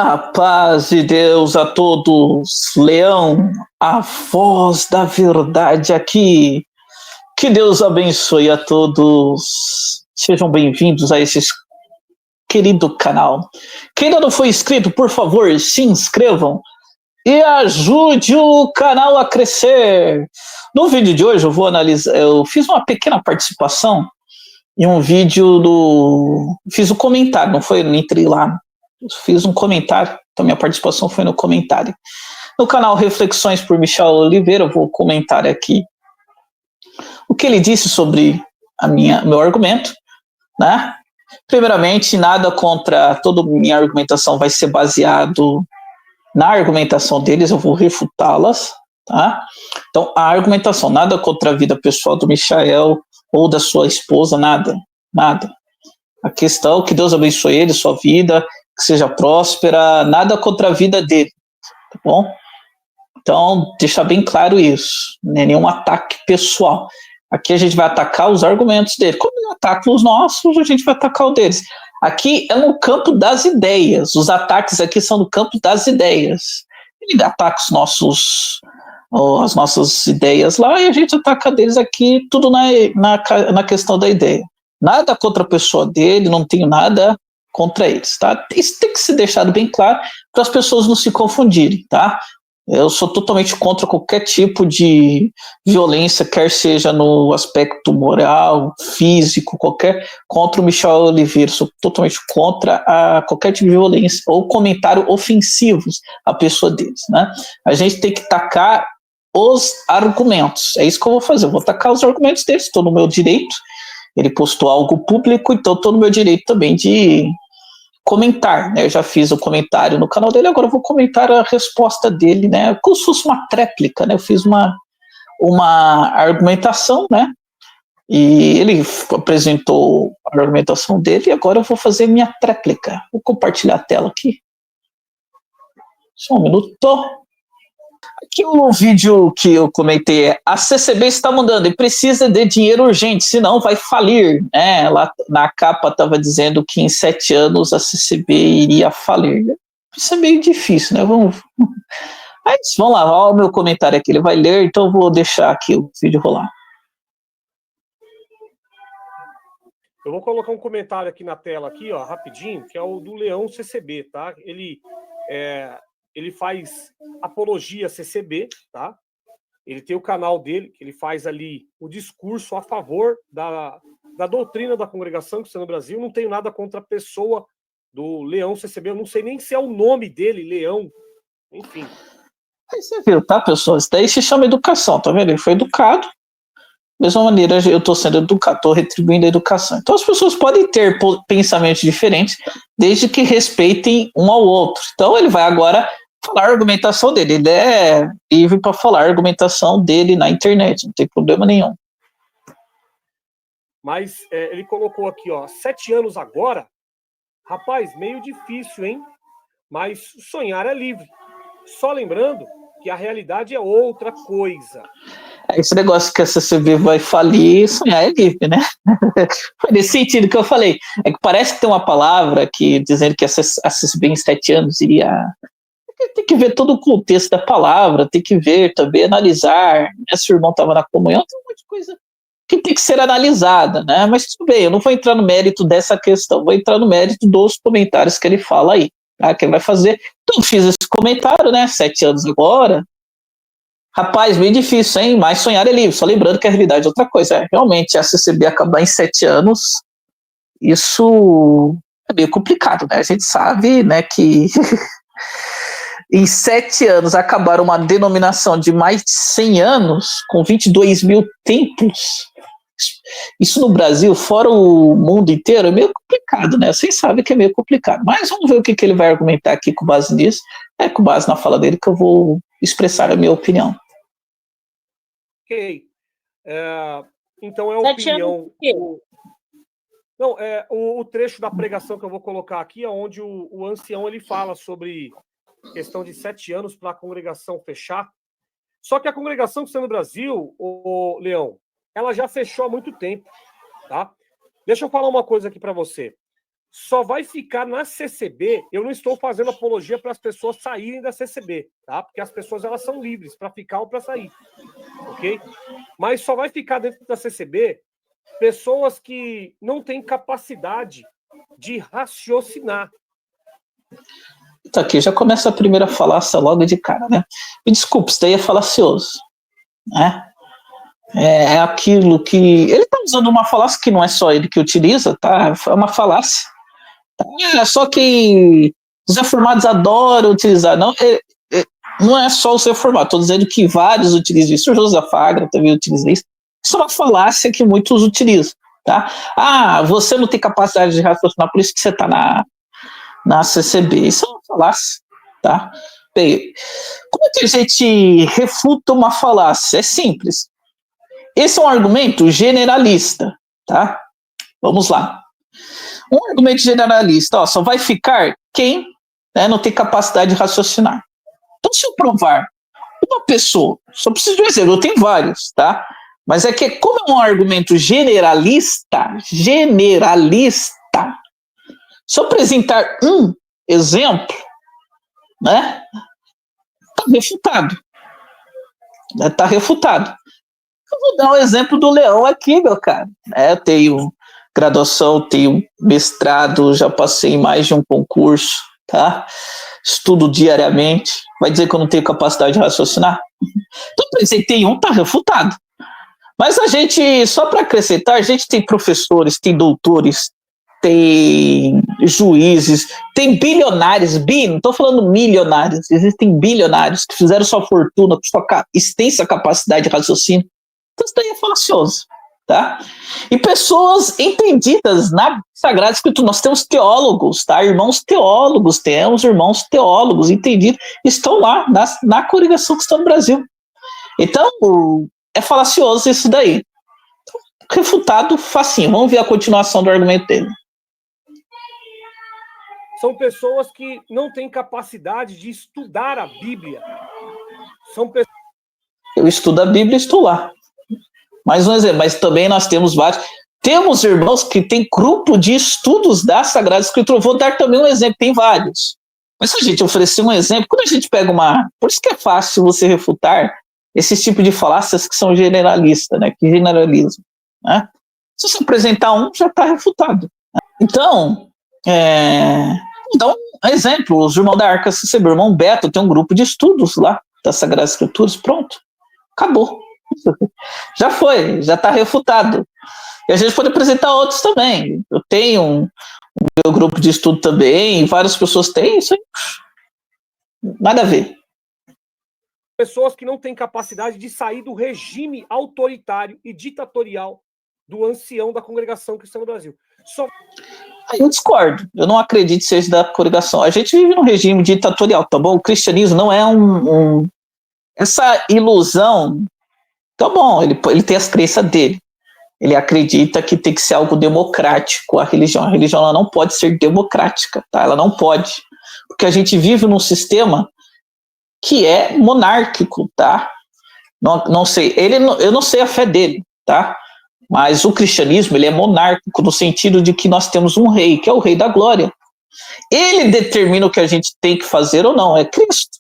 A paz de Deus a todos, Leão, a voz da verdade aqui. Que Deus abençoe a todos. Sejam bem-vindos a esse querido canal. Quem ainda não foi inscrito, por favor, se inscrevam e ajude o canal a crescer. No vídeo de hoje eu fiz uma pequena participação em um vídeo fiz um comentário, não foi? Eu não entrei lá. Fiz um comentário, então minha participação foi no comentário. No canal Reflexões por Michel Oliveira, eu vou comentar aqui o que ele disse sobre meu argumento, né? Primeiramente, nada contra, toda minha argumentação vai ser baseado na argumentação deles, eu vou refutá-las, tá? Então, a argumentação, nada contra a vida pessoal do Michael ou da sua esposa, nada. A questão, que Deus abençoe ele, sua vida, que seja próspera, nada contra a vida dele, tá bom? Então, deixar bem claro isso, não é nenhum ataque pessoal. Aqui a gente vai atacar os argumentos dele. Como ele ataca os nossos, a gente vai atacar o deles. Aqui é no campo das ideias. Os ataques aqui são no campo das ideias. Ele ataca as nossas ideias lá e a gente ataca deles aqui, tudo na questão da ideia. Nada contra a pessoa dele, não tenho nada contra eles, tá? Isso tem que ser deixado bem claro para as pessoas não se confundirem, tá? Eu sou totalmente contra qualquer tipo de violência, quer seja no aspecto moral, físico, contra o Michel Oliveira. Sou totalmente contra qualquer tipo de violência ou comentário ofensivos à pessoa deles, né? A gente tem que tacar os argumentos. É isso que eu vou fazer. Eu vou tacar os argumentos deles. Estou no meu direito. Ele postou algo público, então estou no meu direito também de comentar, né? Eu já fiz o comentário no canal dele, agora eu vou comentar a resposta dele, né? Como se fosse uma tréplica, né? Eu fiz uma argumentação, né? E ele apresentou a argumentação dele e agora eu vou fazer minha tréplica. Vou compartilhar a tela aqui. Só um minuto. Aqui o vídeo que eu comentei é: a CCB está mudando e precisa de dinheiro urgente, senão vai falir. Lá na capa estava dizendo que em 7 anos a CCB iria falir. Isso é meio difícil, né? Mas vamos lá, olha o meu comentário aqui, ele vai ler, então eu vou deixar aqui o vídeo rolar. Eu vou colocar um comentário aqui na tela, aqui, ó, rapidinho, que é o do Leão CCB, tá? Ele faz apologia CCB, tá? Ele tem o canal dele, que ele faz ali o discurso a favor da doutrina da congregação cristã no Brasil. Não tenho nada contra a pessoa do Leão CCB, eu não sei nem se é o nome dele, Leão, enfim. Aí você viu, tá, pessoal? Isso daí se chama educação, tá vendo? Ele foi educado. Da mesma maneira, eu estou sendo educado, estou retribuindo a educação. Então, as pessoas podem ter pensamentos diferentes, desde que respeitem um ao outro. Então, ele vai agora falar a argumentação dele. Ele é livre para falar a argumentação dele na internet, não tem problema nenhum. Mas ele colocou aqui, ó, 7 anos agora. Rapaz, meio difícil, hein? Mas sonhar é livre. Só lembrando que a realidade é outra coisa. Esse negócio que a CCB vai falir, sonhar é livre, né? Foi nesse sentido que eu falei. É que parece que tem uma palavra que dizendo que a CCB em 7 anos iria... Tem que ver todo o contexto da palavra, tem que ver também, analisar. Se o irmão estava na comunhão, tem um monte de coisa que tem que ser analisada, né? Mas tudo bem, eu não vou entrar no mérito dessa questão, vou entrar no mérito dos comentários que ele fala aí, tá? Que ele vai fazer. Então, eu fiz esse comentário, né? 7 anos agora. Rapaz, bem difícil, hein? Mas sonhar é livre. Só lembrando que a realidade é outra coisa. Realmente, a CCB acabar em 7 anos, isso é meio complicado, né? A gente sabe, né, que em 7 anos acabar uma denominação de mais de 100 anos, com 22 mil templos, isso no Brasil, fora o mundo inteiro, é meio complicado, né? Vocês sabem que é meio complicado. Mas vamos ver o que ele vai argumentar aqui com base nisso. É com base na fala dele que eu vou expressar a minha opinião. Ok. Então é a opinião... Não, o trecho da pregação que eu vou colocar aqui é onde o ancião ele fala sobre questão de 7 anos para a congregação fechar. Só que a congregação cristã no Brasil, o Leão, ela já fechou há muito tempo, tá? Deixa eu falar uma coisa aqui para você. só vai ficar na CCB. Eu não estou fazendo apologia para as pessoas saírem da CCB, tá? Porque as pessoas elas são livres para ficar ou para sair, ok? Mas só vai ficar dentro da CCB pessoas que não têm capacidade de raciocinar. Então aqui já começa a primeira falácia logo de cara, né? Me desculpe, isso daí é falacioso, né? É aquilo que... Ele está usando uma falácia que não é só ele que utiliza, tá? É uma falácia. Só que os reformados adoram utilizar. Não é só os reformados, estou dizendo que vários utilizam isso. O José Fagra também utiliza isso. Isso é uma falácia que muitos utilizam. Tá? Você não tem capacidade de raciocinar, por isso que você está na CCB. Isso é uma falácia. Tá? Bem, como é que a gente refuta uma falácia? É simples. Esse é um argumento generalista, tá? Vamos lá. Um argumento generalista, só vai ficar quem, né, não tem capacidade de raciocinar. Então, se eu provar uma pessoa, só preciso de um exemplo, eu tenho vários, tá? Mas é que, como é um argumento generalista, se eu apresentar um exemplo, né, está refutado. Está refutado. Eu vou dar um exemplo do Leão aqui, meu cara. Eu tenho graduação, tenho mestrado, já passei em mais de um concurso, tá? Estudo diariamente. Vai dizer que eu não tenho capacidade de raciocinar? Então, apresentei um, tá refutado. Mas a gente, só para acrescentar, a gente tem professores, tem doutores, tem juízes, tem bilionários, não estou falando milionários, existem bilionários que fizeram sua fortuna com sua extensa capacidade de raciocínio. Então isso daí é falacioso, tá? E pessoas entendidas na Sagrada Escritura, nós temos teólogos, tá? Temos irmãos teólogos entendidos, estão lá na congregação que está no Brasil. Então, é falacioso isso daí. Refutado facinho. Vamos ver a continuação do argumento dele. São pessoas que não têm capacidade de estudar a Bíblia. Eu estudo a Bíblia e estou lá. Mais um exemplo, mas também nós temos vários. Temos irmãos que têm grupo de estudos da Sagrada Escritura. Eu vou dar também um exemplo, tem vários. Mas se a gente oferecer um exemplo, quando a gente pega Por isso que é fácil você refutar esses tipos de falácias que são generalistas, né? Que generalizam. Né? Se você apresentar um, já está refutado. Então, vou dar um exemplo. Os irmãos da Arca CCB, o irmão Beto tem um grupo de estudos lá das Sagradas Escrituras. Pronto. Acabou. Já foi, já está refutado. E a gente pode apresentar outros também. Eu tenho um meu grupo de estudo também, várias pessoas têm isso aí. Nada a ver. Pessoas que não têm capacidade de sair do regime autoritário e ditatorial do ancião da congregação cristã no Brasil. Aí eu discordo. Eu não acredito que seja da congregação. A gente vive num regime ditatorial, tá bom? O cristianismo não é essa ilusão. Tá bom, ele tem as crenças dele. Ele acredita que tem que ser algo democrático a religião. A religião ela não pode ser democrática, tá? Ela não pode. Porque a gente vive num sistema que é monárquico, tá? Não sei, eu não sei a fé dele, tá? Mas o cristianismo, ele é monárquico no sentido de que nós temos um rei, que é o rei da glória. Ele determina o que a gente tem que fazer ou não, é Cristo.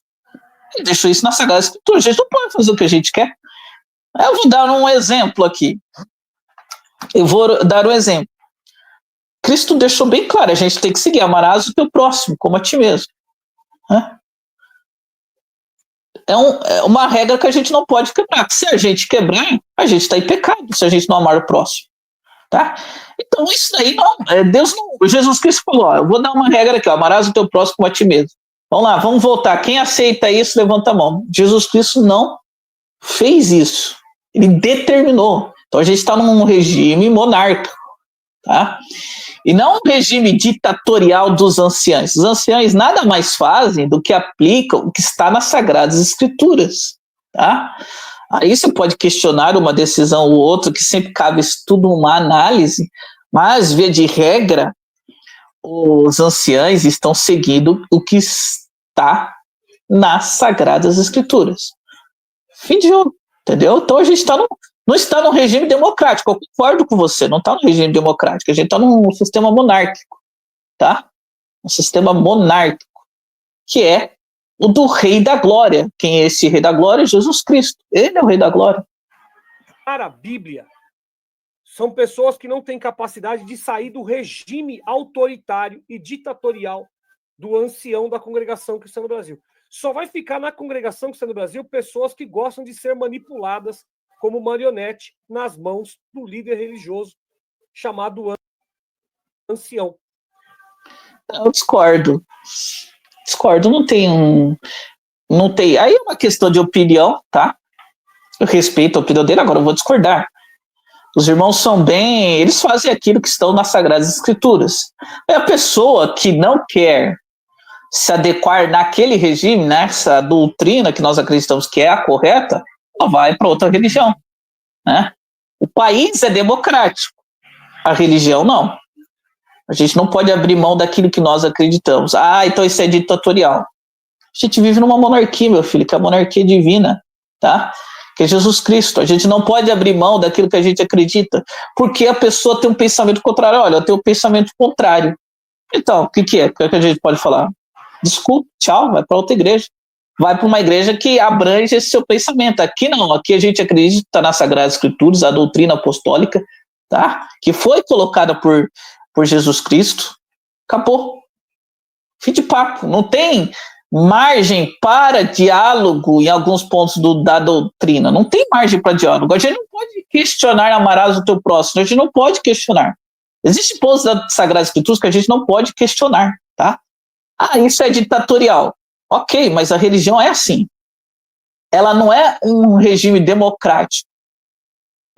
Ele deixou isso na Sagrada Escritura, a gente não pode fazer o que a gente quer. Eu vou dar um exemplo aqui. Cristo deixou bem claro, a gente tem que seguir, amarás o teu próximo, como a ti mesmo. É uma regra que a gente não pode quebrar. Se a gente quebrar, a gente está em pecado, se a gente não amar o próximo. Tá? Então, isso daí Jesus Cristo falou, eu vou dar uma regra aqui, amarás o teu próximo como a ti mesmo. Vamos lá, vamos voltar. Quem aceita isso, levanta a mão. Jesus Cristo não fez isso. Ele determinou. Então, a gente está num regime monárquico. Tá? E não um regime ditatorial dos anciãos. Os anciãos nada mais fazem do que aplicam o que está nas Sagradas Escrituras. Tá? Aí você pode questionar uma decisão ou outra, que sempre cabe tudo uma análise, mas, via de regra, os anciãos estão seguindo o que está nas Sagradas Escrituras. Fim de jogo, entendeu? Então a gente não está num regime democrático, eu concordo com você, não está num regime democrático, a gente está num sistema monárquico. tá? Um sistema monárquico, que é o do Rei da Glória. Quem é esse Rei da Glória? Jesus Cristo. Ele é o Rei da Glória. Para a Bíblia, são pessoas que não têm capacidade de sair do regime autoritário e ditatorial do ancião da Congregação Cristã do Brasil. Só vai ficar na Congregação Cristã do Brasil pessoas que gostam de ser manipuladas como marionete nas mãos do líder religioso chamado ancião. Eu discordo. Não tem. Aí é uma questão de opinião, tá? Eu respeito a opinião dele, agora eu vou discordar. Os irmãos são bem, eles fazem aquilo que estão nas Sagradas Escrituras. É a pessoa que não quer se adequar naquele regime, nessa doutrina que nós acreditamos que é a correta, ela vai para outra religião, né? O país é democrático, a religião não. A gente não pode abrir mão daquilo que nós acreditamos. Então isso é ditatorial. A gente vive numa monarquia, meu filho, que é a monarquia divina, tá? Que é Jesus Cristo. A gente não pode abrir mão daquilo que a gente acredita, porque a pessoa tem um pensamento contrário. Olha, eu tenho um pensamento contrário. Então, o que é? O que a gente pode falar? Desculpa, tchau, vai para outra igreja. Vai para uma igreja que abrange esse seu pensamento. Aqui não, aqui a gente acredita nas Sagradas Escrituras, a doutrina apostólica, tá? Que foi colocada por Jesus Cristo. Acabou. Fim de papo. Não tem margem para diálogo em alguns pontos da doutrina. Não tem margem para diálogo. A gente não pode questionar, amarás o teu próximo. A gente não pode questionar. Existem pontos das Sagradas Escrituras que a gente não pode questionar, tá? Isso é ditatorial. Ok, mas a religião é assim. Ela não é um regime democrático.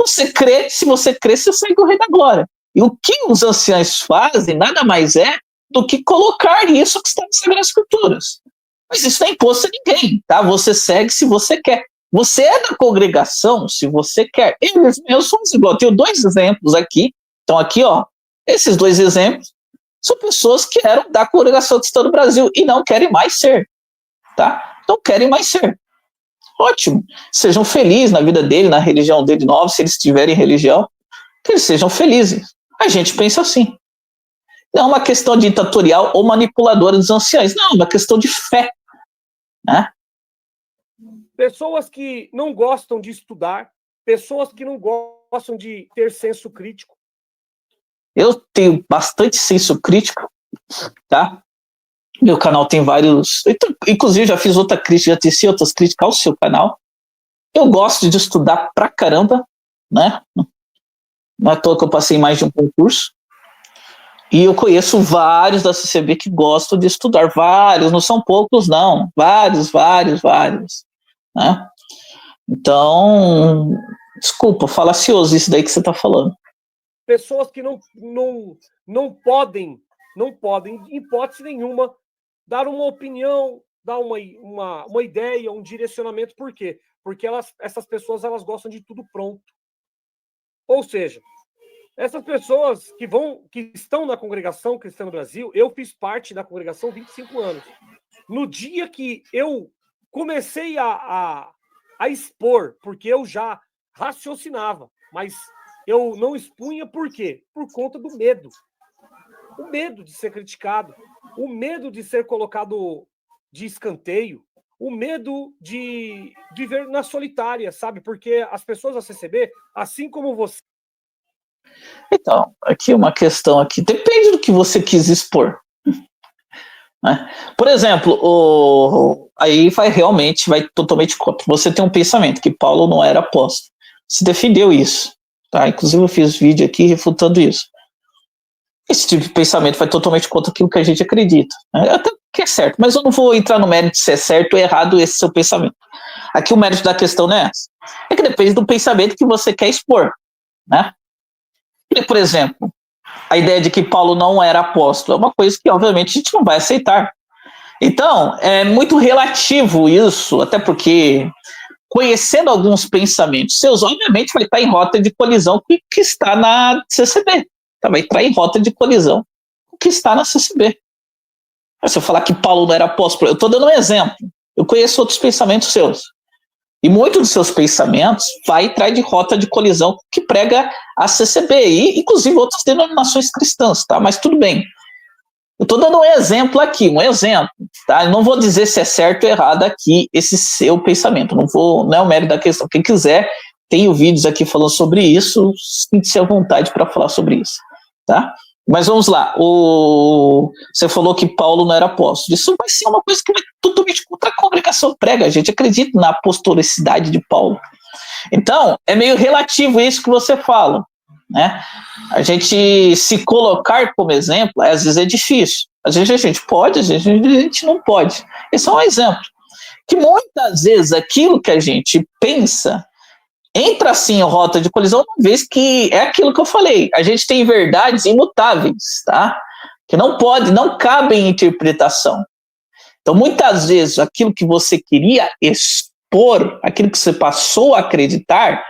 Se você crê, você segue o Rei da Glória. E o que os anciãos fazem nada mais é do que colocar isso que está nas Sagradas Escrituras. Mas isso não é imposto a ninguém, tá? Você segue se você quer. Você é da congregação se você quer. Eu sou igual. Eu tenho 2 exemplos aqui. Então aqui, ó, esses 2 exemplos são pessoas que eram da congregação cristã do Brasil e não querem mais ser, tá? Não querem mais ser. Ótimo. Sejam felizes na vida dele, na religião dele nova, se eles tiverem religião, que eles sejam felizes. A gente pensa assim. Não é uma questão ditatorial ou manipuladora dos anciãos. Não, é uma questão de fé, né? Pessoas que não gostam de estudar, pessoas que não gostam de ter senso crítico. Eu tenho bastante senso crítico, tá? Meu canal tem vários... Inclusive, já fiz outra crítica, já teci outras críticas ao seu canal. Eu gosto de estudar pra caramba, né? Não é à toa que eu passei em mais de um concurso. E eu conheço vários da CCB que gostam de estudar. Vários, não são poucos, não. Vários. Né? Então, desculpa, falacioso isso daí que você está falando. Pessoas que não podem, em hipótese nenhuma, dar uma opinião, dar uma ideia, um direcionamento. Por quê? Porque essas pessoas elas gostam de tudo pronto. Ou seja, essas pessoas que estão na Congregação Cristã no Brasil, eu fiz parte da congregação há 25 anos. No dia que eu comecei a expor, porque eu já raciocinava, mas eu não expunha por quê? Por conta do medo. O medo de ser criticado, o medo de ser colocado de escanteio, o medo de viver na solitária, sabe? Porque as pessoas da CCB, assim como você... Então, aqui uma questão aqui. Depende do que você quis expor. Né? Por exemplo, aí vai totalmente contra. Você tem um pensamento que Paulo não era apóstolo. Você defendeu isso. Tá? Inclusive eu fiz vídeo aqui refutando isso. Esse tipo de pensamento vai totalmente contra aquilo que a gente acredita. Né? Até que é certo, mas eu não vou entrar no mérito se é certo ou errado esse seu pensamento. Aqui o mérito da questão não é essa. É que depende do pensamento que você quer expor. Né? E, por exemplo, a ideia de que Paulo não era apóstolo é uma coisa que, obviamente, a gente não vai aceitar. Então, é muito relativo isso, até porque, conhecendo alguns pensamentos seus, obviamente vai estar em rota de colisão com o que está na CCB. Vai entrar em rota de colisão com o que está na CCB. Se eu falar que Paulo não era apóstolo, eu estou dando um exemplo. Eu conheço outros pensamentos seus. E muitos dos seus pensamentos vai entrar de rota de colisão que prega a CCB, e inclusive outras denominações cristãs, tá? Mas tudo bem. Eu estou dando um exemplo aqui, tá? Eu não vou dizer se é certo ou errado aqui esse seu pensamento, não é o mérito da questão. Quem quiser, tenho vídeos aqui falando sobre isso, sinta-se à vontade para falar sobre isso, tá? Mas vamos lá, você falou que Paulo não era apóstolo, isso vai ser uma coisa que vai totalmente contra a congregação prega, a gente acredita na apostolicidade de Paulo. Então, é meio relativo isso que você fala, né? A gente se colocar como exemplo, às vezes é difícil. Às vezes a gente pode, às vezes a gente não pode. Esse é um exemplo. Que muitas vezes aquilo que a gente pensa entra assim em rota de colisão, uma vez que é aquilo que eu falei. A gente tem verdades imutáveis, tá? Que não cabem em interpretação. Então, muitas vezes, aquilo que você queria expor, aquilo que você passou a acreditar,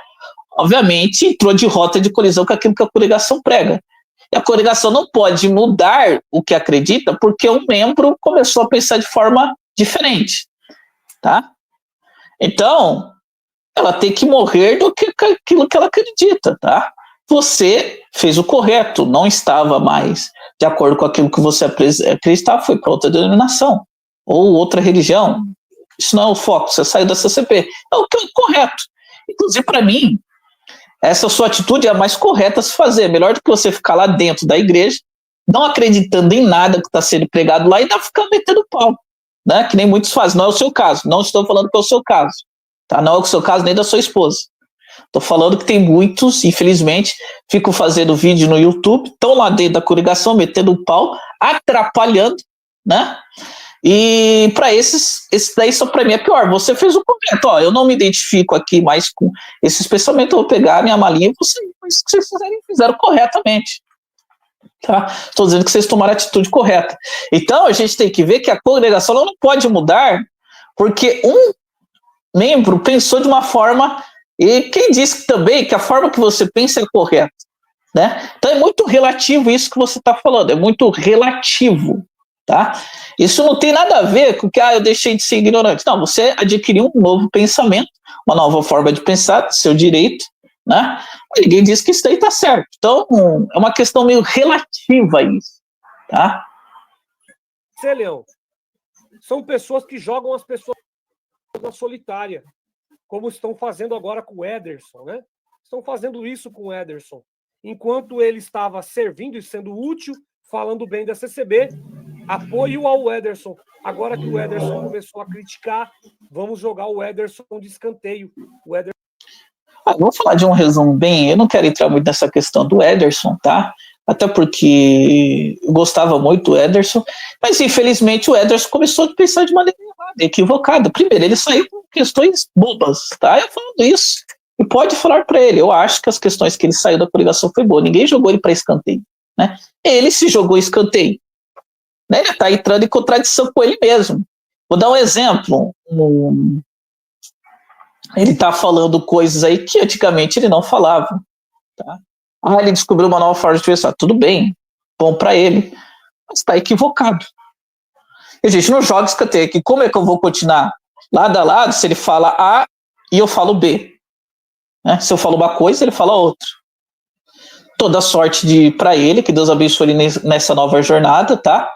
obviamente, entrou de rota de colisão com aquilo que a congregação prega. E a congregação não pode mudar o que acredita porque um membro começou a pensar de forma diferente, tá? Então, ela tem que morrer do que aquilo que ela acredita, tá? Você fez o correto, não estava mais de acordo com aquilo que você acreditava, foi para outra denominação ou outra religião. Isso não é o foco, você saiu da CCP. É o que é correto. Inclusive, para mim, essa sua atitude é a mais correta a se fazer. Melhor do que você ficar lá dentro da igreja, não acreditando em nada que está sendo pregado lá e ainda ficar metendo pau, né? Que nem muitos fazem. Não é o seu caso. Não estou falando que é o seu caso. Tá? Não é o seu caso nem da sua esposa. Estou falando que tem muitos, infelizmente, ficam fazendo vídeo no YouTube, estão lá dentro da congregação, metendo pau, atrapalhando, né? E para esse daí só para mim é pior. Você fez o correto. Ó, eu não me identifico aqui mais com esses pensamentos. Eu vou pegar a minha malinha e vocês fizeram corretamente. Tá? Estou dizendo que vocês tomaram a atitude correta. Então a gente tem que ver que a congregação não pode mudar porque um membro pensou de uma forma e quem disse também que a forma que você pensa é correta, né? Então é muito relativo isso que você está falando. É muito relativo. Tá? Isso não tem nada a ver com que eu deixei de ser ignorante. Não, você adquiriu um novo pensamento, uma nova forma de pensar, seu direito, né? Ninguém diz que isso daí está certo. Então, é uma questão meio relativa a isso. Tá? Leão, são pessoas que jogam as pessoas na solitária, como estão fazendo agora com o Ederson, né? Estão fazendo isso com o Ederson. Enquanto ele estava servindo e sendo útil, falando bem da CCB, apoio ao Ederson. Agora que o Ederson começou a criticar, vamos jogar o Ederson de escanteio. O Ederson... Vou falar de um resumo bem, eu não quero entrar muito nessa questão do Ederson, tá? Até porque eu gostava muito do Ederson, mas infelizmente o Ederson começou a pensar de maneira errada, equivocada. Primeiro, ele saiu com questões bobas, tá? Eu falando isso, e pode falar para ele, eu acho que as questões que ele saiu da coligação foi boa, ninguém jogou ele para escanteio, né? Ele se jogou escanteio. Ele está entrando em contradição com ele mesmo. Vou dar um exemplo. Ele está falando coisas aí que antigamente ele não falava. Tá? Ele descobriu uma nova forma de pensar. Tudo bem, bom para ele, mas está equivocado. E a gente não joga escanteio aqui. Como é que eu vou continuar lado a lado se ele fala A e eu falo B? Né? Se eu falo uma coisa, ele fala outra. Toda sorte para ele, que Deus abençoe ele nessa nova jornada, tá?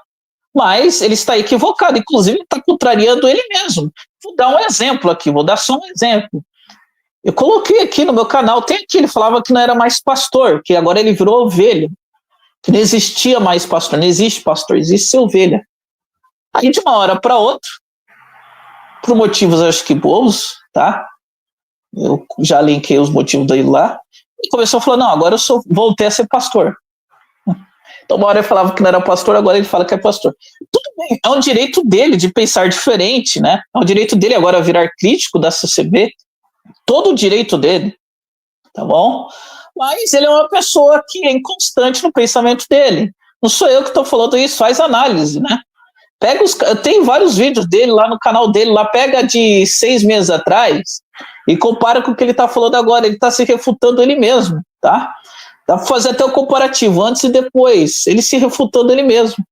Mas ele está equivocado, inclusive está contrariando ele mesmo. Vou dar um exemplo aqui, vou dar só um exemplo. Eu coloquei aqui no meu canal, tem aqui, ele falava que não era mais pastor, que agora ele virou ovelha, que não existia mais pastor, não existe pastor, existe ovelha. Aí de uma hora para outra, por motivos acho que bobos, tá? Eu já linkei os motivos dele lá, e começou a falar, não, agora eu voltei a ser pastor. Então, uma hora ele falava que não era pastor, agora ele fala que é pastor. Tudo bem, é um direito dele de pensar diferente, né? É um direito dele agora virar crítico da CCB. Todo o direito dele, tá bom? Mas ele é uma pessoa que é inconstante no pensamento dele. Não sou eu que estou falando isso, faz análise, né? Tem vários vídeos dele lá no canal dele, lá pega de 6 meses atrás e compara com o que ele está falando agora. Ele está se refutando ele mesmo, tá? Dá para fazer até o comparativo, antes e depois, ele se refutando ele mesmo.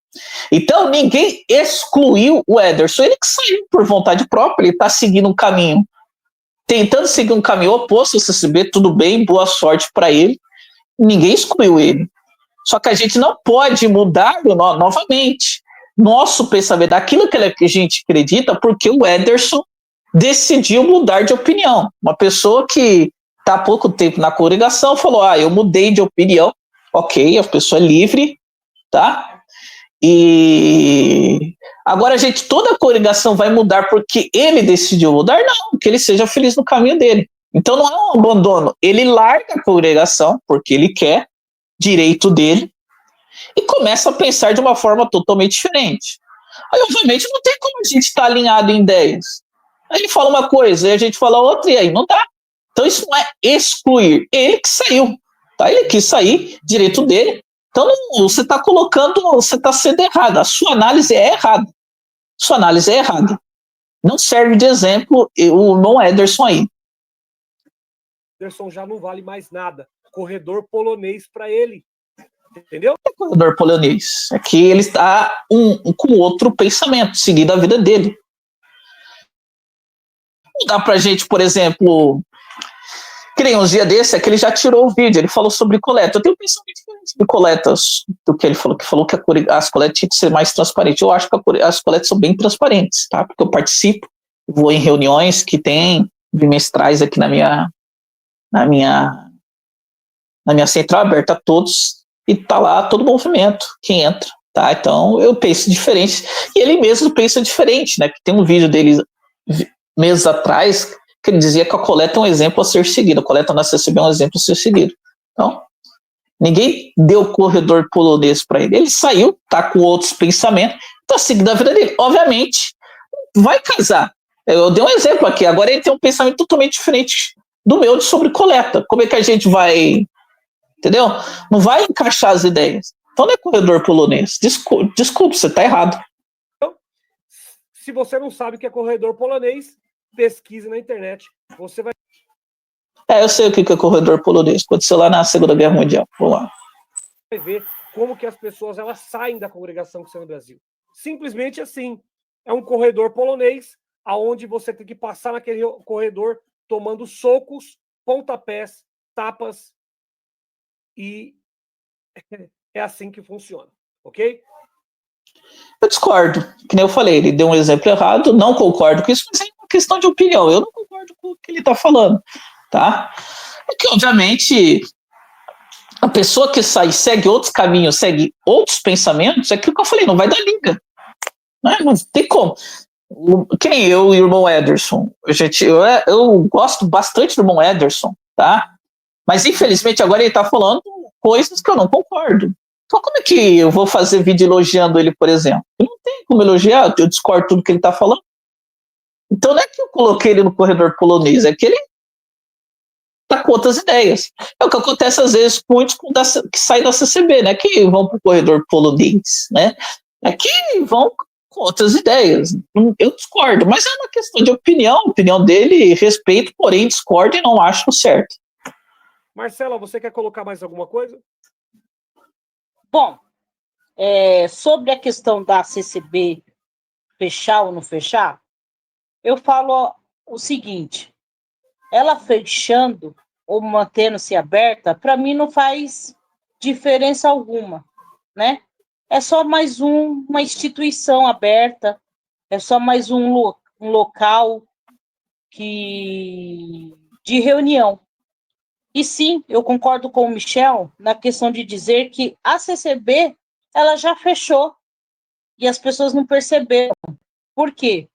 Então, ninguém excluiu o Ederson, ele que saiu por vontade própria, ele está seguindo um caminho, tentando seguir um caminho oposto ao CCB, tudo bem, boa sorte para ele, ninguém excluiu ele. Só que a gente não pode mudar novamente nosso pensamento, daquilo que a gente acredita, porque o Ederson decidiu mudar de opinião. Uma pessoa que está há pouco tempo na congregação falou, eu mudei de opinião. Ok, a pessoa é livre, tá? E agora, toda a congregação vai mudar porque ele decidiu mudar? Não, que ele seja feliz no caminho dele. Então não é um abandono. Ele larga a congregação porque ele quer, direito dele, e começa a pensar de uma forma totalmente diferente. Aí, obviamente, não tem como a gente estar alinhado em ideias. Aí ele fala uma coisa, e a gente fala outra, e aí não dá. Então isso não é excluir. Ele que saiu, tá? Ele quis sair, direito dele. Então você está colocando, você está sendo errado. A sua análise é errada. Sua análise é errada. Não serve de exemplo o irmão Ederson aí. Ederson já não vale mais nada. Corredor polonês para ele. Entendeu? É corredor polonês. É que ele está com outro pensamento, seguindo a vida dele. Não dá pra gente, por exemplo, que nem uns dias desse, é que ele já tirou o vídeo, ele falou sobre coleta. Eu tenho um pensamento diferente sobre coletas do que ele falou que as coletas tinham que ser mais transparentes. Eu acho que as coletas são bem transparentes, tá? Porque eu participo, vou em reuniões que tem bimestrais aqui na minha central aberta a todos, e tá lá todo movimento, quem entra, tá? Então eu penso diferente, e ele mesmo pensa diferente, né? Que tem um vídeo dele meses atrás que ele dizia que a coleta é um exemplo a ser seguido, a coleta na CCB é um exemplo a ser seguido. Então, ninguém deu corredor polonês para ele. Ele saiu, tá com outros pensamentos, tá seguindo a vida dele. Obviamente, vai casar. Eu dei um exemplo aqui, agora ele tem um pensamento totalmente diferente do meu sobre coleta. Como é que a gente vai... Entendeu? Não vai encaixar as ideias. Então não é corredor polonês. Desculpe, você está errado. Então, se você não sabe o que é corredor polonês, pesquise na internet. Você vai... Eu sei o que é corredor polonês. Aconteceu lá na Segunda Guerra Mundial. Vamos lá. Vai ver como que as pessoas elas saem da congregação que está no Brasil. Simplesmente assim. É um corredor polonês, aonde você tem que passar naquele corredor tomando socos, pontapés, tapas, e é assim que funciona, ok? Eu discordo, que nem eu falei, ele deu um exemplo errado, não concordo com isso, mas é uma questão de opinião, eu não concordo com o que ele está falando, tá? Porque, obviamente, a pessoa que sai, segue outros caminhos, segue outros pensamentos, é aquilo que eu falei, não vai dar liga, né? Não tem como. Que nem eu e o irmão Ederson, eu gosto bastante do irmão Ederson, tá? Mas, infelizmente, agora ele está falando coisas que eu não concordo. Então, como é que eu vou fazer vídeo elogiando ele, por exemplo? Eu não tenho como elogiar, eu discordo tudo que ele está falando. Então, não é que eu coloquei ele no corredor polonês, é que ele está com outras ideias. É o que acontece, às vezes, com muitos que saem da CCB, né? Que vão para o corredor polonês, né? É que vão com outras ideias. Eu discordo, mas é uma questão de opinião. A opinião dele, respeito, porém discordo e não acho certo. Marcela, você quer colocar mais alguma coisa? Bom, sobre a questão da CCB fechar ou não fechar, eu falo o seguinte, ela fechando ou mantendo-se aberta, para mim não faz diferença alguma, né? É só mais uma instituição aberta, é só mais um local de reunião. E sim, eu concordo com o Michel na questão de dizer que a CCB ela já fechou e as pessoas não perceberam. Por quê?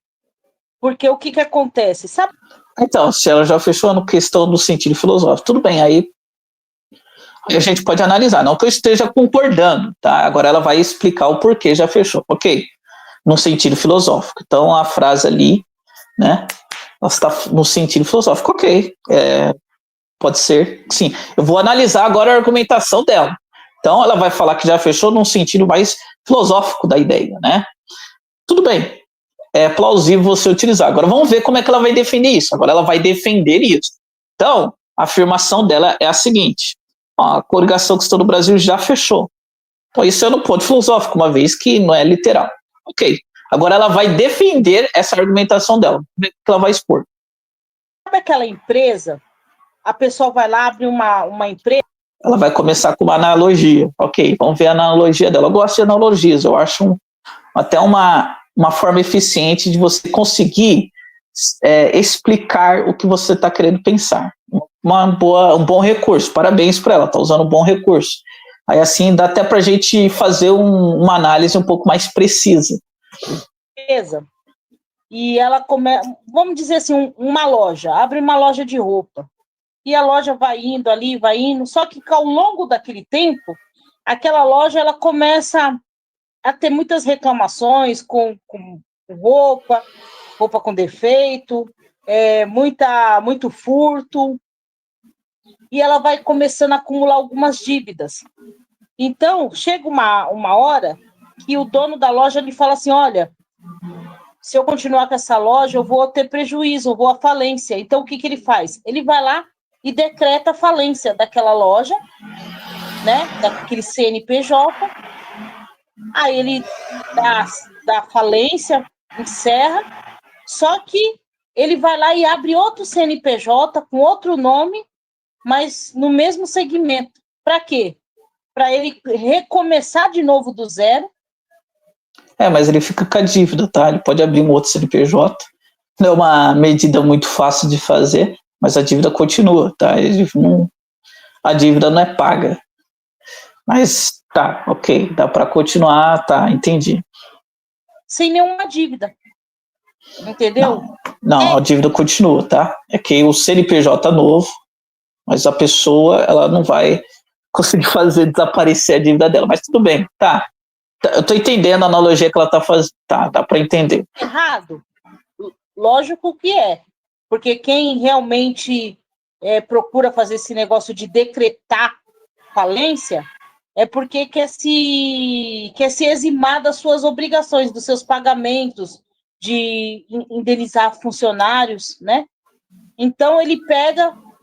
Porque o que acontece? Sabe? Então, se ela já fechou na questão do sentido filosófico, tudo bem, aí a gente pode analisar. Não que eu esteja concordando, tá? Agora ela vai explicar o porquê já fechou. Ok, no sentido filosófico. Então, a frase ali, né? Ela está no sentido filosófico. Ok, pode ser, sim. Eu vou analisar agora a argumentação dela. Então, ela vai falar que já fechou num sentido mais filosófico da ideia, né? Tudo bem, é plausível você utilizar. Agora, vamos ver como é que ela vai defender isso. Agora, ela vai defender isso. Então, a afirmação dela é a seguinte. A congregação que está no Brasil já fechou. Então, isso é no ponto filosófico, uma vez que não é literal. Ok. Agora, ela vai defender essa argumentação dela. Vamos ver o que ela vai expor. Sabe aquela empresa... A pessoa vai lá, abre uma empresa, ela vai começar com uma analogia. Ok, vamos ver a analogia dela. Eu gosto de analogias, eu acho até uma forma eficiente de você conseguir explicar o que você está querendo pensar. Um bom recurso, parabéns para ela, está usando um bom recurso. Aí assim dá até para a gente fazer uma análise um pouco mais precisa. Beleza. E ela começa, vamos dizer assim, uma loja, abre uma loja de roupa. E a loja vai indo ali, vai indo, só que ao longo daquele tempo, aquela loja ela começa a ter muitas reclamações com roupa com defeito, muito furto, e ela vai começando a acumular algumas dívidas. Então, chega uma hora que o dono da loja lhe fala assim, olha, se eu continuar com essa loja, eu vou ter prejuízo, eu vou à falência. Então, o que ele faz? Ele vai lá e decreta a falência daquela loja, né, daquele CNPJ, aí ele dá falência, encerra, só que ele vai lá e abre outro CNPJ com outro nome, mas no mesmo segmento. Para quê? Para ele recomeçar de novo do zero. Mas ele fica com a dívida, tá? Ele pode abrir um outro CNPJ. Não é uma medida muito fácil de fazer, mas a dívida continua, tá? A dívida não é paga. Mas tá, ok, dá para continuar, tá, entendi. Sem nenhuma dívida. Entendeu? Não, a dívida continua, tá? É que o CNPJ novo, mas a pessoa, ela não vai conseguir fazer desaparecer a dívida dela, mas tudo bem, tá. Eu tô entendendo a analogia que ela tá fazendo, tá, dá para entender. Errado? Lógico que é, porque quem realmente procura fazer esse negócio de decretar falência é porque quer se eximar das suas obrigações, dos seus pagamentos, de indenizar funcionários, né? Então ele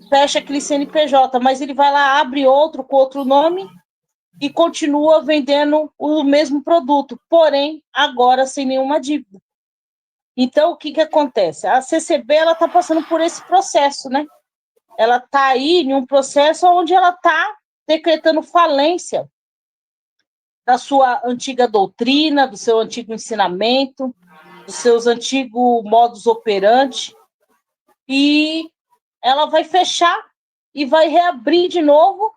fecha aquele CNPJ, mas ele vai lá, abre outro com outro nome e continua vendendo o mesmo produto, porém, agora sem nenhuma dívida. Então, o que acontece? A CCB está passando por esse processo, né? Ela está aí em um processo onde ela está decretando falência da sua antiga doutrina, do seu antigo ensinamento, dos seus antigos modus operandi, e ela vai fechar e vai reabrir de novo,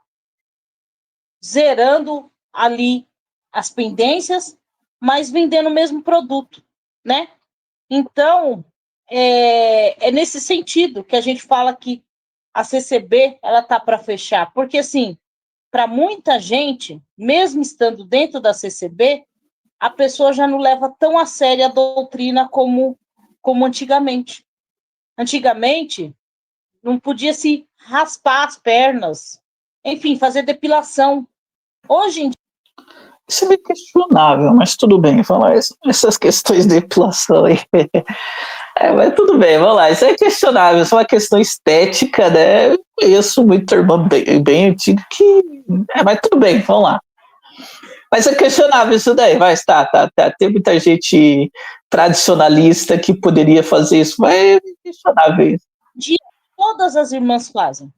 zerando ali as pendências, mas vendendo o mesmo produto, né? Então, é nesse sentido que a gente fala que a CCB ela tá para fechar, porque assim, para muita gente, mesmo estando dentro da CCB, a pessoa já não leva tão a sério a doutrina como antigamente. Antigamente, não podia se raspar as pernas, enfim, fazer depilação. Hoje em dia, isso é meio questionável, mas tudo bem, vamos lá, essas questões de depilação aí. Mas tudo bem, vamos lá, isso é questionável, isso é uma questão estética, né? Eu conheço muito irmão bem antigo que. Mas tudo bem, vamos lá. Mas é questionável isso daí, mas tá. Tem muita gente tradicionalista que poderia fazer isso, mas é questionável isso. todas as irmãs fazem.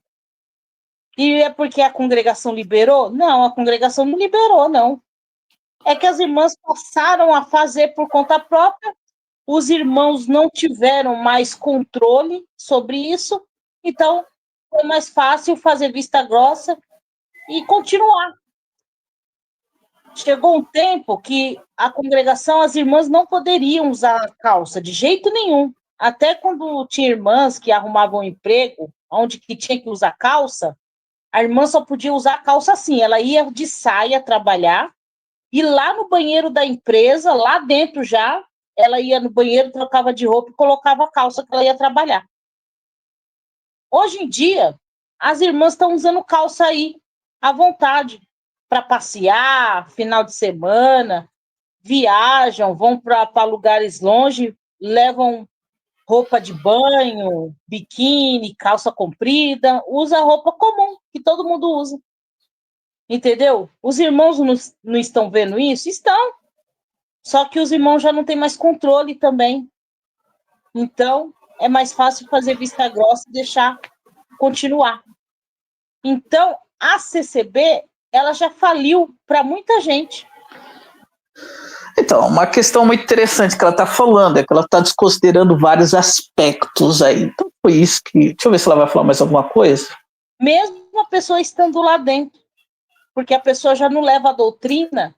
E é porque a congregação liberou? Não, a congregação não liberou, não. É que as irmãs passaram a fazer por conta própria, os irmãos não tiveram mais controle sobre isso, então foi mais fácil fazer vista grossa e continuar. Chegou um tempo que a congregação, as irmãs não poderiam usar calça de jeito nenhum. Até quando tinha irmãs que arrumavam um emprego, onde que tinha que usar calça, a irmã só podia usar calça assim, ela ia de saia trabalhar, e lá no banheiro da empresa, lá dentro já, ela ia no banheiro, trocava de roupa e colocava a calça que ela ia trabalhar. Hoje em dia, as irmãs estão usando calça aí, à vontade, para passear, final de semana, viajam, vão para lugares longe, levam roupa de banho, biquíni, calça comprida, usa roupa comum, que todo mundo usa. Entendeu? Os irmãos não estão vendo isso? Estão. Só que os irmãos já não têm mais controle também. Então, é mais fácil fazer vista grossa e deixar continuar. Então, a CCB, ela já faliu para muita gente. Então, uma questão muito interessante que ela está falando é que ela está desconsiderando vários aspectos aí. Então, foi isso que... Deixa eu ver se ela vai falar mais alguma coisa. Mesmo a pessoa estando lá dentro. Porque a pessoa já não leva a doutrina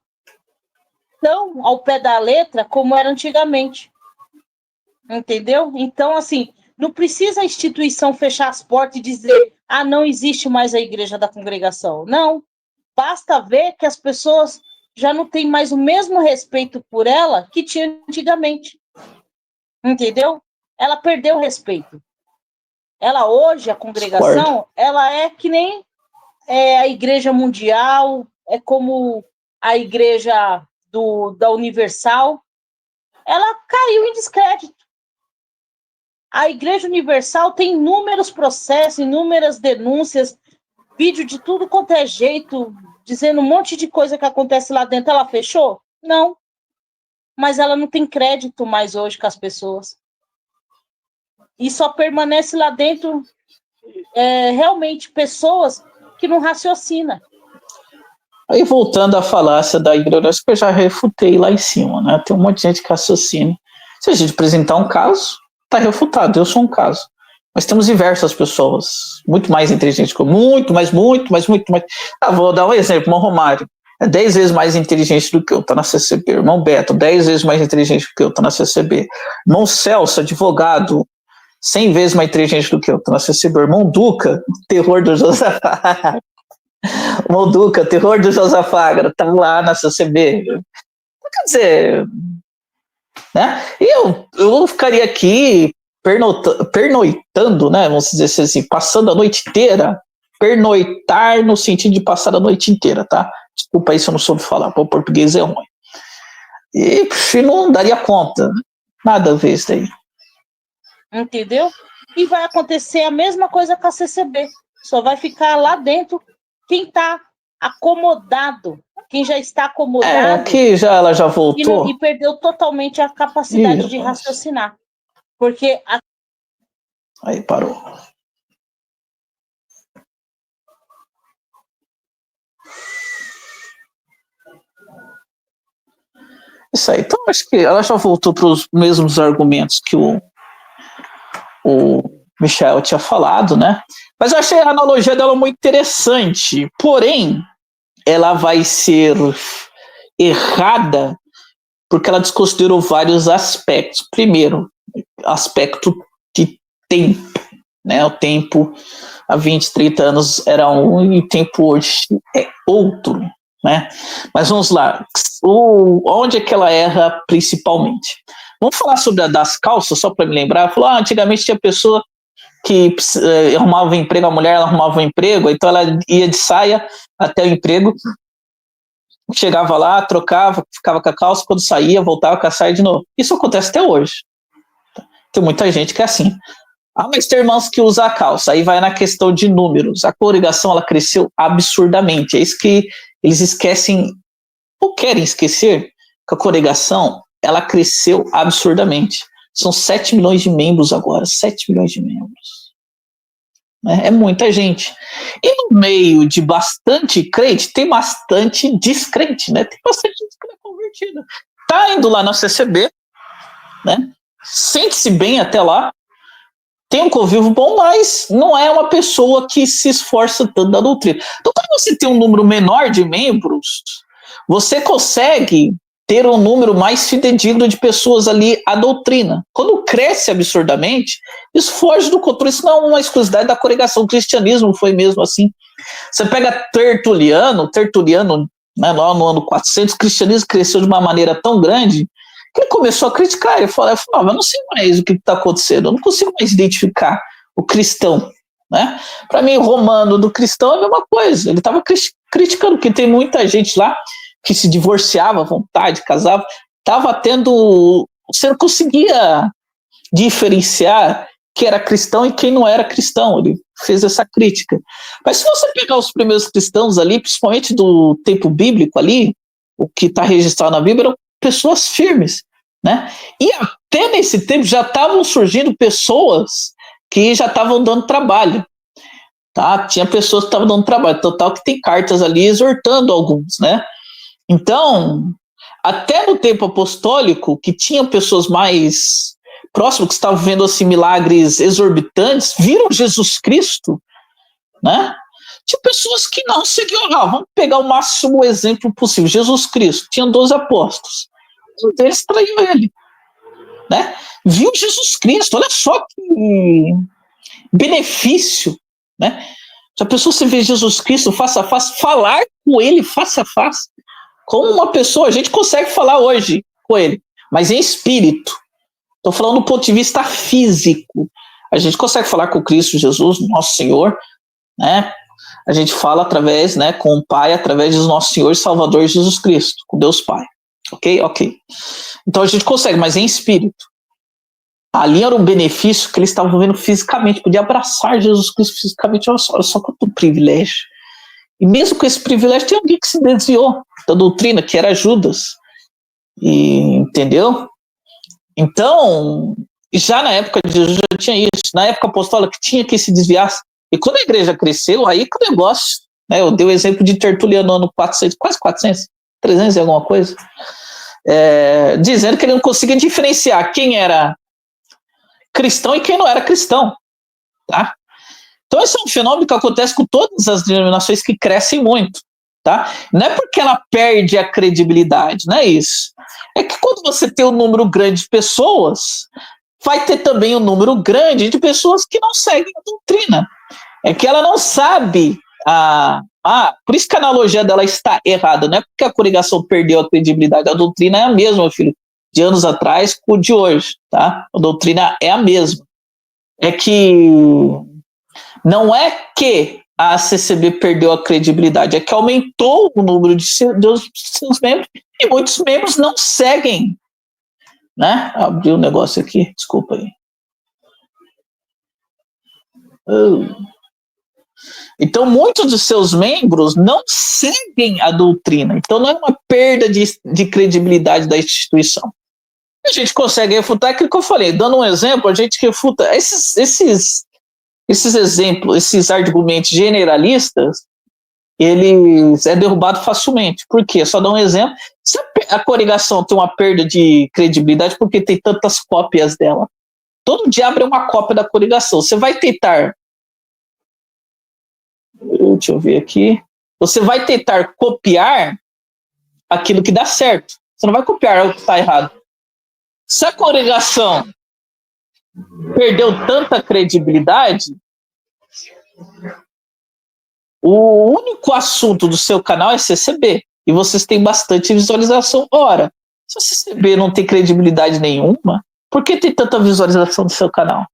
tão ao pé da letra como era antigamente. Entendeu? Então, assim, não precisa a instituição fechar as portas e dizer, não existe mais a igreja da congregação. Não. Basta ver que as pessoas já não têm mais o mesmo respeito por ela que tinha antigamente. Entendeu? Ela perdeu o respeito. Ela hoje, a congregação, ela é que nem a igreja mundial, é como a igreja da Universal. Ela caiu em descrédito. A Igreja Universal tem inúmeros processos, inúmeras denúncias, vídeo de tudo quanto é jeito, dizendo um monte de coisa que acontece lá dentro. Ela fechou? Não. Mas ela não tem crédito mais hoje com as pessoas. E só permanece lá dentro realmente pessoas que não raciocinam. Aí, voltando à falácia da ignorância, que eu já refutei lá em cima, né? Tem um monte de gente que raciocina. Se a gente apresentar um caso, está refutado, eu sou um caso. Mas temos diversas pessoas, muito mais inteligentes que eu, muito mais. Vou dar um exemplo, irmão Romário, é 10 vezes mais inteligente do que eu, tá na CCB. Irmão Beto, 10 vezes mais inteligente do que eu, tá na CCB. Irmão Celso, advogado, 100 vezes mais inteligente do que eu, tá na CCB. Irmão Duca, terror do Josafá. Irmão Duca, terror do Josafá, tá lá na CCB. Quer dizer... Né? E eu ficaria aqui pernoitando, né? Vamos dizer assim, passando a noite inteira. Pernoitar no sentido de passar a noite inteira, tá? Desculpa aí se eu não soube falar, o português é ruim. E não daria conta. Nada a ver isso daí. Entendeu? E vai acontecer a mesma coisa com a CCB. Só vai ficar lá dentro quem está acomodado. Quem já está acomodado. Aqui ela já voltou. E perdeu totalmente a capacidade de raciocinar. Porque. Aí parou. Isso aí. Então, acho que ela já voltou para os mesmos argumentos que o Michel tinha falado, né? Mas eu achei a analogia dela muito interessante. Porém, ela vai ser errada porque ela desconsiderou vários aspectos. Primeiro, aspecto de tempo, né? O tempo há 20, 30 anos era um e o tempo hoje é outro, né? Mas vamos lá. Onde é que ela erra principalmente? Vamos falar sobre a das calças, só para me lembrar. Ela falou, antigamente tinha pessoa que arrumava emprego, a mulher ela arrumava um emprego, então ela ia de saia até o emprego, chegava lá, trocava, ficava com a calça, quando saía, voltava com a saia de novo. Isso acontece até hoje. Tem muita gente que é assim. Mas tem irmãos que usam a calça. Aí vai na questão de números. A congregação ela cresceu absurdamente. É isso que eles esquecem, ou querem esquecer, que a congregação ela cresceu absurdamente. São 7 milhões de membros agora. 7 milhões de membros. É muita gente. E no meio de bastante crente, tem bastante descrente, né? Tem bastante gente que não é convertida. Tá indo lá na CCB, né? Sente-se bem até lá, tem um convívio bom, mas não é uma pessoa que se esforça tanto da doutrina. Então, quando você tem um número menor de membros, você consegue ter um número mais fidedigno de pessoas ali à doutrina. Quando cresce absurdamente, isso foge do controle. Isso não é uma exclusividade da congregação. O cristianismo foi mesmo assim. Você pega Tertuliano, né, lá no ano 400, o cristianismo cresceu de uma maneira tão grande que ele começou a criticar. Ele falou, eu não sei mais o que está acontecendo, eu não consigo mais identificar o cristão. Né? Para mim, o romano do cristão é a mesma coisa. Ele estava criticando, porque tem muita gente lá que se divorciava à vontade, casava, estava tendo... Você não conseguia diferenciar quem era cristão e quem não era cristão. Ele fez essa crítica. Mas se você pegar os primeiros cristãos ali, principalmente do tempo bíblico ali, o que está registrado na Bíblia, eram pessoas firmes, né? E até nesse tempo já estavam surgindo pessoas que já estavam dando trabalho. tá? Tinha pessoas que estavam dando trabalho, total que tem cartas ali exortando alguns, né? Então, até no tempo apostólico, que tinha pessoas mais próximas, que estavam vendo assim, milagres exorbitantes, viram Jesus Cristo, né? Tinha pessoas que não seguiam, vamos pegar o máximo exemplo possível, Jesus Cristo, tinha 12 apóstolos, um deles traiu ele, né? Viu Jesus Cristo, olha só que benefício, né? Se a pessoa se vê Jesus Cristo face a face, falar com ele face a face, como uma pessoa, a gente consegue falar hoje com ele, mas em espírito. Estou falando do ponto de vista físico. A gente consegue falar com Cristo Jesus, nosso Senhor, né? A gente fala através, né, com o Pai, através do nosso Senhor e Salvador Jesus Cristo, com Deus Pai. Ok? Então a gente consegue, mas em espírito. Ali era um benefício que eles estavam vendo fisicamente, podia abraçar Jesus Cristo fisicamente, olha só quanto privilégio. E mesmo com esse privilégio, tem alguém que se desviou da doutrina, que era Judas. Entendeu? Então, já na época de Jesus já tinha isso, na época apostólica tinha que se desviar. E quando a igreja cresceu, aí que o negócio, né, eu dei o exemplo de Tertuliano no ano 400, quase 400, 300 e alguma coisa, dizendo que ele não conseguia diferenciar quem era cristão e quem não era cristão, tá? Então esse é um fenômeno que acontece com todas as denominações que crescem muito, tá? Não é porque ela perde a credibilidade, não é isso. É que quando você tem um número grande de pessoas, vai ter também um número grande de pessoas que não seguem a doutrina. É que ela não sabe por isso que a analogia dela está errada, não é porque a congregação perdeu a credibilidade, a doutrina é a mesma, filho, de anos atrás com o de hoje, tá? A doutrina é a mesma. É que não é que a CCB perdeu a credibilidade, é que aumentou o número de seus membros e muitos membros não seguem, né? Abri um negócio aqui, desculpa aí. Então, muitos dos seus membros não seguem a doutrina. Então, não é uma perda de credibilidade da instituição. A gente consegue refutar aquilo que eu falei. Dando um exemplo, a gente refuta esses exemplos, esses argumentos generalistas, eles é derrubado facilmente. Por quê? Só dar um exemplo. Se a congregação tem uma perda de credibilidade porque tem tantas cópias dela, todo diabo é uma cópia da congregação. Você vai tentar... Deixa eu ver aqui. Você vai tentar copiar aquilo que dá certo. Você não vai copiar o que está errado. Se a congregação perdeu tanta credibilidade, o único assunto do seu canal é CCB. E vocês têm bastante visualização. Ora, se a CCB não tem credibilidade nenhuma, por que tem tanta visualização do seu canal?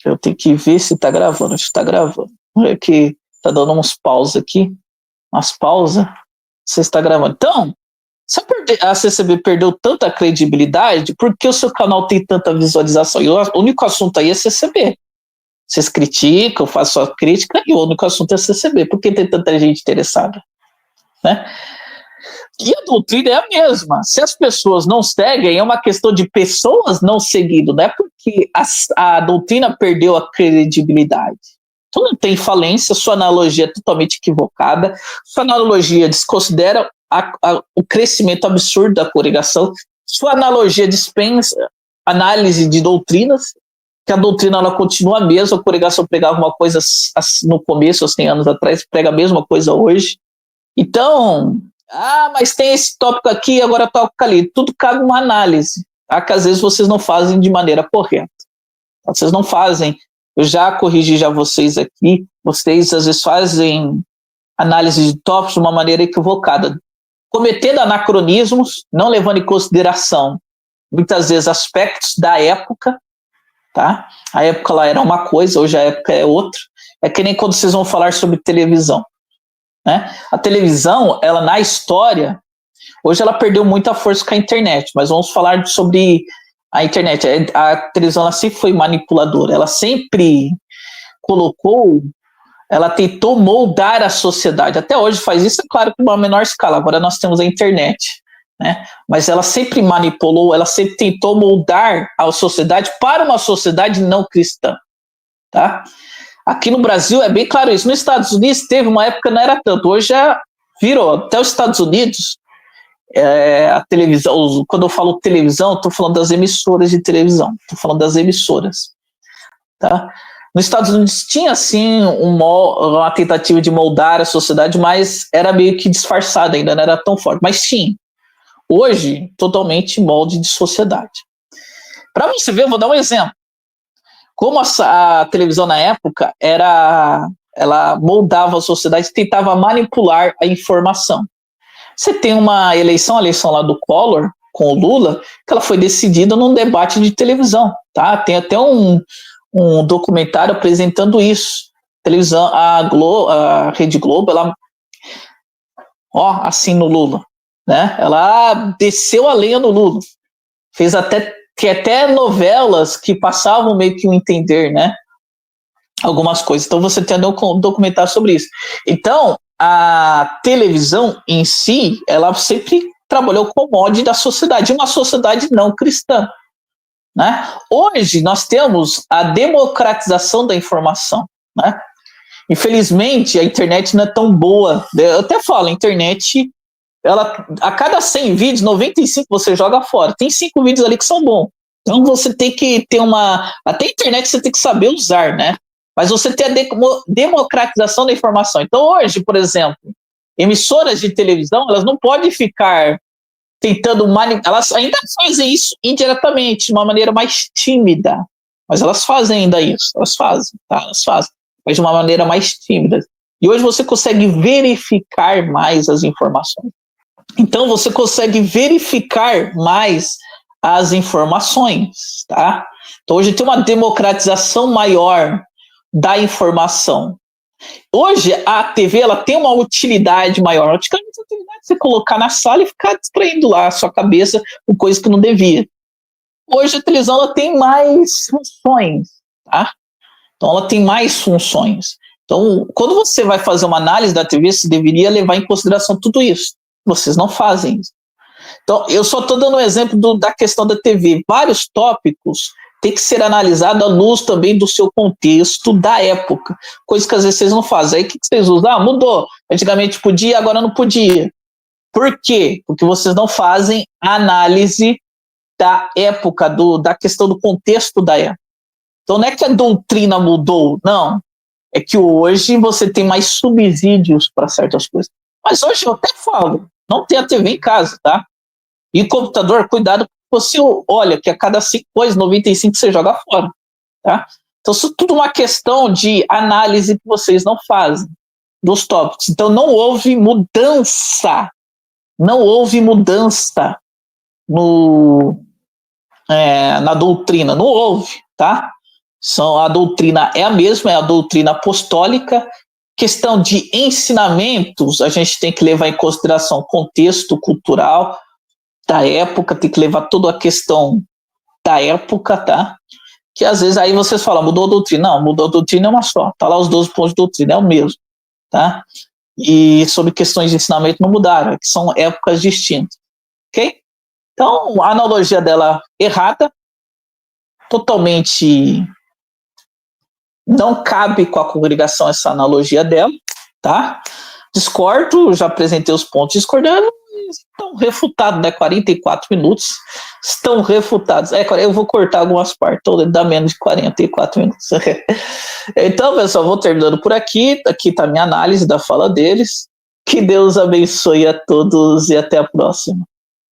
Eu tenho que ver se está gravando. Acho que está gravando. É que está dando uns pausas aqui. Umas pausas. Você está gravando. Então, se a CCB perdeu tanta credibilidade, por que o seu canal tem tanta visualização? E o único assunto aí é CCB. Vocês criticam, eu faço só crítica, e o único assunto é CCB. Por que tem tanta gente interessada? Né? E a doutrina é a mesma. Se as pessoas não seguem, é uma questão de pessoas não seguindo, não é porque a doutrina perdeu a credibilidade. Então não tem falência, sua analogia é totalmente equivocada, sua analogia desconsidera o crescimento absurdo da congregação, sua analogia dispensa análise de doutrinas, que a doutrina ela continua a mesma, a congregação pregava uma coisa no começo, há 100 anos atrás, prega a mesma coisa hoje. Então, mas tem esse tópico aqui, agora tópico ali, tudo cabe uma análise, tá? Que às vezes vocês não fazem de maneira correta. Vocês não fazem, eu já corrigi já vocês aqui, vocês às vezes fazem análise de tópicos de uma maneira equivocada, cometendo anacronismos, não levando em consideração, muitas vezes, aspectos da época, tá? A época lá era uma coisa, hoje a época é outra. É que nem quando vocês vão falar sobre televisão, né? A televisão, ela na história, hoje ela perdeu muita força com a internet, mas vamos falar sobre a internet. A televisão ela sempre foi manipuladora, ela sempre ela tentou moldar a sociedade. Até hoje faz isso, é claro, com uma menor escala. Agora nós temos a internet, né? Mas ela sempre manipulou, ela sempre tentou moldar a sociedade para uma sociedade não cristã. tá? Aqui no Brasil é bem claro isso. Nos Estados Unidos teve uma época, não era tanto, hoje já virou. Até os Estados Unidos, a televisão, quando eu falo televisão, estou falando das emissoras de televisão, estou falando das emissoras, tá? Nos Estados Unidos tinha, sim, uma tentativa de moldar a sociedade, mas era meio que disfarçada, ainda não era tão forte, mas tinha. Hoje, totalmente molde de sociedade. Para você ver, eu vou dar um exemplo. Como a televisão na época ela moldava a sociedade, tentava manipular a informação. Você tem uma eleição, a eleição lá do Collor, com o Lula, que ela foi decidida num debate de televisão, tá? Tem até um documentário apresentando isso. Televisão, a Rede Globo, ela, assim no Lula, né? Ela desceu a lenha no Lula. Fez até novelas que passavam meio que um entender, né? Algumas coisas. Então você tem um documentário sobre isso. Então, a televisão em si, ela sempre trabalhou com o molde da sociedade, uma sociedade não cristã, né? Hoje nós temos a democratização da informação, né? Infelizmente a internet não é tão boa. Eu até falo, a internet, a cada 100 vídeos, 95 você joga fora. Tem 5 vídeos ali que são bons. Então você tem que ter até a internet você tem que saber usar, né? Mas você tem a democratização da informação. Então hoje, por exemplo, emissoras de televisão, elas não podem ficar tentando elas ainda fazem isso indiretamente, de uma maneira mais tímida, mas elas fazem ainda isso, elas fazem, mas de uma maneira mais tímida. E hoje você consegue verificar mais as informações. Então você consegue verificar mais as informações, tá? Então hoje tem uma democratização maior da informação. Hoje a TV ela tem uma utilidade maior. Antigamente a utilidade é você colocar na sala e ficar distraindo lá a sua cabeça com coisas que não devia. Hoje a televisão ela tem mais funções, tá? Então ela tem mais funções. Então, quando você vai fazer uma análise da TV, você deveria levar em consideração tudo isso. Vocês não fazem isso. Então, eu só estou dando um exemplo da questão da TV. Vários tópicos têm que ser analisados à luz também do seu contexto da época. Coisa que às vezes vocês não fazem. Aí o que vocês usam? Mudou. Antigamente podia, agora não podia. Por quê? Porque vocês não fazem a análise da época, da questão do contexto da época. Então não é que a doutrina mudou, não. É que hoje você tem mais subsídios para certas coisas. Mas hoje eu até falo, não tem a TV em casa, tá? E o computador, cuidado, você olha que a cada 5 coisas, 95 você joga fora, tá? Então isso é tudo uma questão de análise que vocês não fazem dos tópicos. Então não houve mudança na doutrina, não houve, tá? A doutrina é a mesma, é a doutrina apostólica. Questão de ensinamentos, a gente tem que levar em consideração o contexto cultural da época, tem que levar toda a questão da época, tá? Que às vezes aí vocês falam, mudou a doutrina. Não, mudou a doutrina é uma só, tá lá os 12 pontos de doutrina, é o mesmo, tá? E sobre questões de ensinamento não mudaram, que são épocas distintas, ok? Então, a analogia dela errada, totalmente não cabe com a congregação essa analogia dela, tá? Discordo, já apresentei os pontos discordados, estão refutados, né? 44 minutos estão refutados. Eu vou cortar algumas partes, dá menos de 44 minutos. Então, pessoal, vou terminando por aqui. Aqui está a minha análise da fala deles. Que Deus abençoe a todos e até a próxima.